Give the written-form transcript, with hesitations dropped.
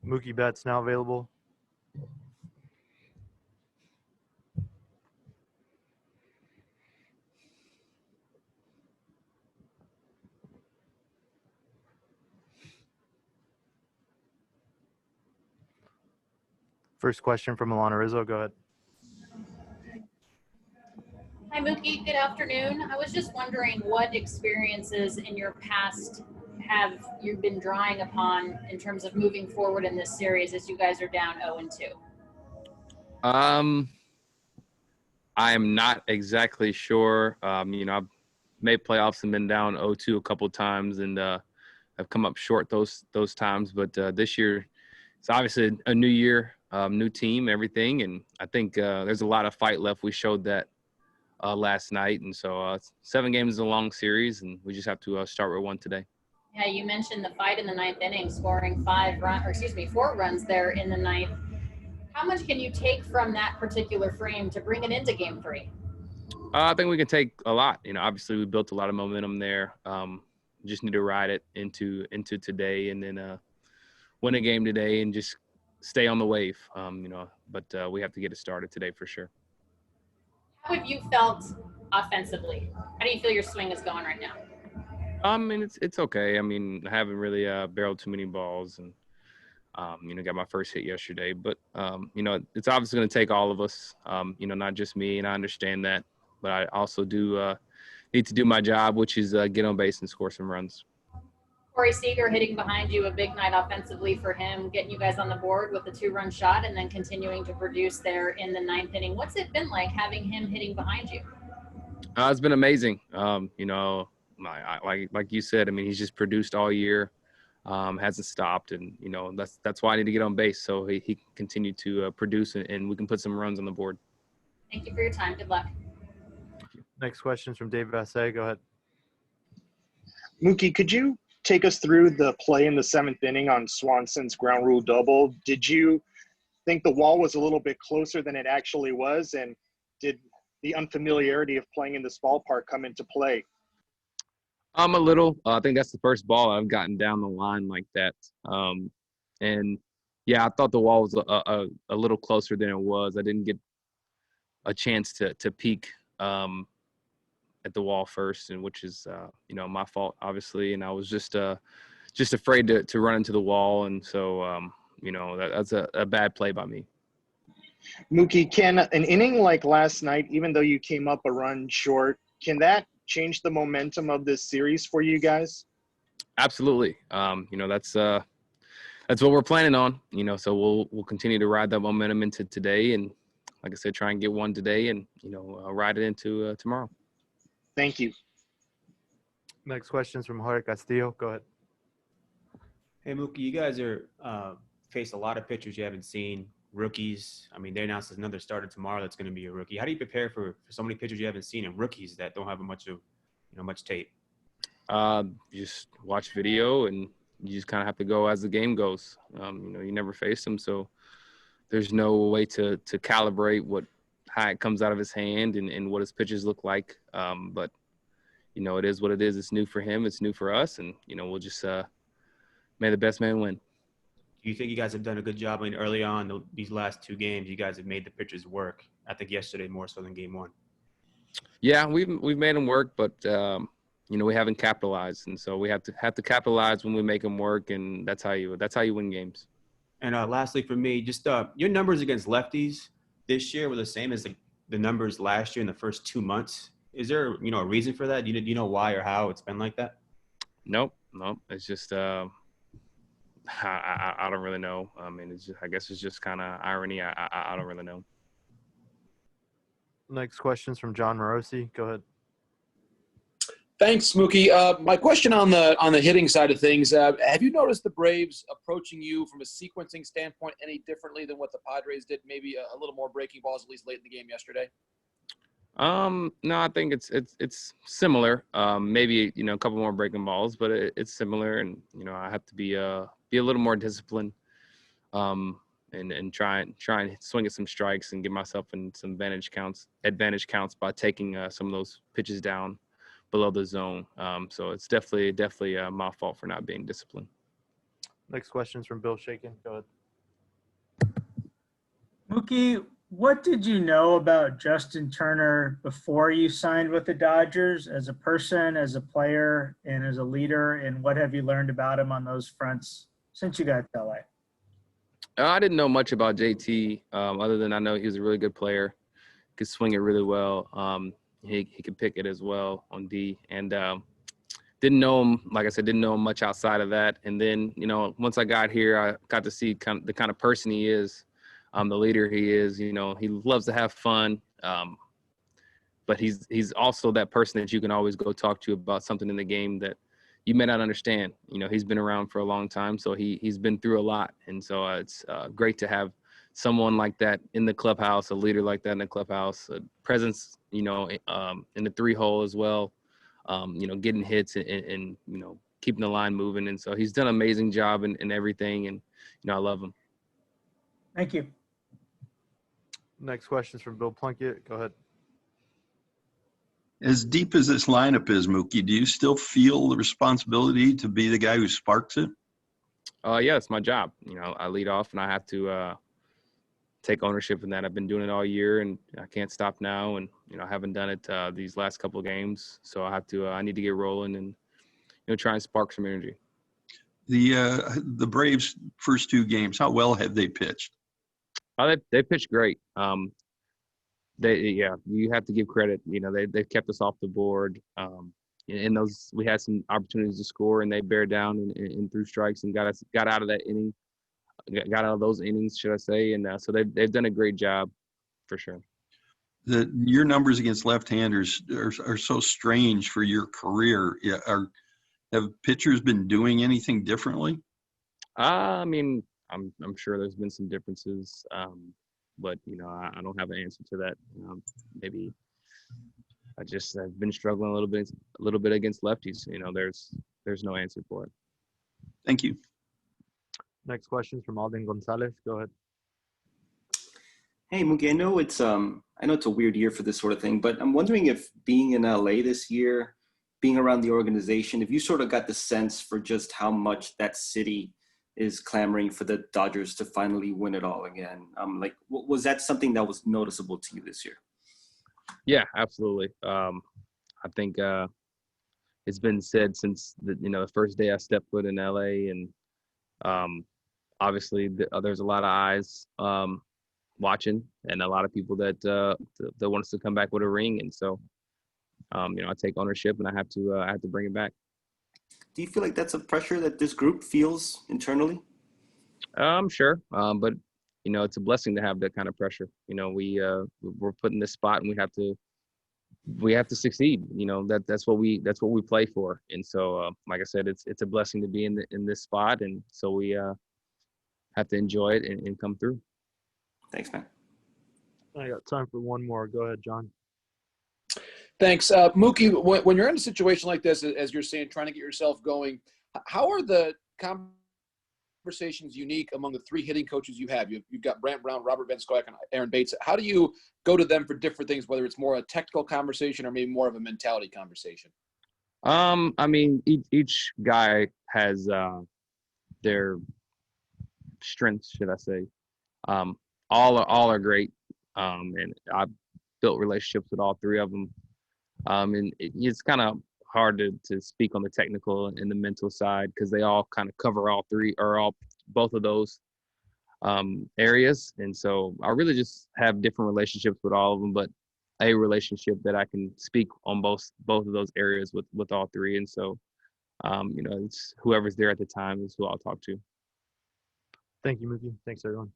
Mookie Betts now available. First question from Alanna Rizzo. Go ahead. Hi, Mookie. Good afternoon. I was just wondering what experiences in your past have you been drawing upon in terms of moving forward in this series as you guys are down 0-2? I am not exactly sure. I've made playoffs and been down 0-2 a couple of times, and I've come up short those times. But this year, it's obviously a new year, new team, everything, and I think there's a lot of fight left. We showed that last night, and so 7 games is a long series, and we just have to start with one today. Yeah, you mentioned the fight in the 9th inning, scoring 4 runs there in the 9th. How much can you take from that particular frame to bring it into Game 3? I think we can take a lot. Obviously we built a lot of momentum there. Just need to ride it into today, and then win a game today and just stay on the wave. But we have to get it started today for sure. How have you felt offensively? How do you feel your swing is going right now? It's okay. I haven't really barreled too many balls, and got my first hit yesterday. But it's obviously going to take all of us. Not just me, and I understand that. But I also do need to do my job, which is get on base and score some runs. Corey Seager hitting behind you, a big night offensively for him, getting you guys on the board with a 2-run shot and then continuing to produce there in the 9th inning. What's it been like having him hitting behind you? It's been amazing. Like you said, he's just produced all year, hasn't stopped, and that's why I need to get on base so he can continue to produce and we can put some runs on the board. Thank you for your time. Good luck. Next question is from Dave Vassegh. Go ahead. Mookie, could you take us through the play in the 7th inning on Swanson's ground rule double? Did you think the wall was a little bit closer than it actually was? And did the unfamiliarity of playing in this ballpark come into play? A little. I think that's the first ball I've gotten down the line like that. And yeah, I thought the wall was a little closer than it was. I didn't get a chance to peek at the wall first, and which is my fault obviously, and I was just afraid to run into the wall, and so that's a bad play by me. Mookie, can an inning like last night, even though you came up a run short, can that change the momentum of this series for you guys? Absolutely. That's what we're planning on, so we'll continue to ride that momentum into today, and like I said, try and get one today, and ride it into tomorrow. Thank you. Next question is from Jorge Castillo. Go ahead. Hey, Mookie, you guys are faced a lot of pitchers you haven't seen, rookies. They announced another starter tomorrow that's going to be a rookie. How do you prepare for so many pitchers you haven't seen and rookies that don't have much tape? You just watch video, and you just kind of have to go as the game goes. You never face them, so there's no way to calibrate how it comes out of his hand and what his pitches look like. But it is what it is. It's new for him. It's new for us. And, we'll just may the best man win. Do you think you guys have done a good job? Early on, these last 2 games, you guys have made the pitchers work. I think yesterday more so than Game 1. Yeah, we've made them work, but, we haven't capitalized. And so we have to capitalize when we make them work. And that's how you win games. And lastly for me, just your numbers against lefties this year were the same as the numbers last year in the first 2 months. Is there, a reason for that? Do you know why or how it's been like that? Nope. It's just I don't really know. I guess it's just kind of irony. I don't really know. Next question is from Jon Morosi. Go ahead. Thanks, Mookie. My question on the hitting side of things, have you noticed the Braves approaching you from a sequencing standpoint any differently than what the Padres did? Maybe a little more breaking balls, at least late in the game yesterday? No, I think it's similar. Maybe, a couple more breaking balls, but it's similar. And, I have to be a little more disciplined and try and swing at some strikes and give myself in some advantage counts by taking some of those pitches down below the zone. So it's definitely my fault for not being disciplined. Next question is from Bill Shaikin. Go ahead. Mookie, what did you know about Justin Turner before you signed with the Dodgers as a person, as a player, and as a leader? And what have you learned about him on those fronts since you got to LA? I didn't know much about JT, other than I know he was a really good player, could swing it really well. He could pick it as well on D, and didn't know him. Like I said, didn't know him much outside of that. And then, you know, once I got here, I got to see the kind of person he is, the leader he is. You know, he loves to have fun, but he's also that person that you can always go talk to about something in the game that you may not understand. You know, he's been around for a long time, so he's been through a lot. And so it's great to have someone like that in the clubhouse, a leader like that in the clubhouse, a presence, you know, in the 3-hole as well, you know, getting hits and, you know, keeping the line moving. And so he's done an amazing job in everything. And, you know, I love him. Thank you. Next question is from Bill Plunkett. Go ahead. As deep as this lineup is, Mookie, do you still feel the responsibility to be the guy who sparks it? Yeah, it's my job. You know, I lead off and I have to take ownership in that. I've been doing it all year and I can't stop now. And, you know, I haven't done it these last couple of games. So I need to get rolling and, you know, try and spark some energy. The Braves' first 2 games, how well have they pitched? They pitched great. You have to give credit. You know, they kept us off the board. In those, we had some opportunities to score, and they bear down and threw strikes and got out of that inning, got out of those innings, should I say? And so they've done a great job, for sure. Your numbers against left-handers are so strange for your career. Have pitchers been doing anything differently? I mean, I'm sure there's been some differences. But, you know, I don't have an answer to that. Maybe I've been struggling a little bit against lefties. You know, there's no answer for it. Thank you. Next question is from Alden Gonzalez. Go ahead. Hey, Mookie, I know it's a weird year for this sort of thing, but I'm wondering if being in LA this year, being around the organization, if you sort of got the sense for just how much that city is clamoring for the Dodgers to finally win it all again. Like, was that something that was noticeable to you this year? Yeah, absolutely. I think it's been said since the first day I stepped foot in LA, and obviously there's a lot of eyes watching, and a lot of people that want us to come back with a ring. And so, I take ownership, and I have to bring it back. Do you feel like that's a pressure that this group feels internally? Sure. But, you know, it's a blessing to have that kind of pressure. You know, we're put in this spot and we have to succeed. You know, that's what we play for. And so, like I said, it's a blessing to be in this spot. And so we have to enjoy it and come through. Thanks, man. I got time for one more. Go ahead, John. Thanks. Mookie, when you're in a situation like this, as you're saying, trying to get yourself going, how are the conversations unique among the 3 hitting coaches you have? You've got Brant Brown, Robert Vassegh, and Aaron Bates. How do you go to them for different things, whether it's more a technical conversation or maybe more of a mentality conversation? I mean, each guy has their strengths, should I say. All are great. And I've built relationships with all 3 of them. And it's kind of hard to speak on the technical and the mental side because they all kind of cover all 3 or both of those areas. And so I really just have different relationships with all of them, but a relationship that I can speak on both of those areas with all 3. And so, it's whoever's there at the time is who I'll talk to. Thank you, Mookie. Thanks, everyone.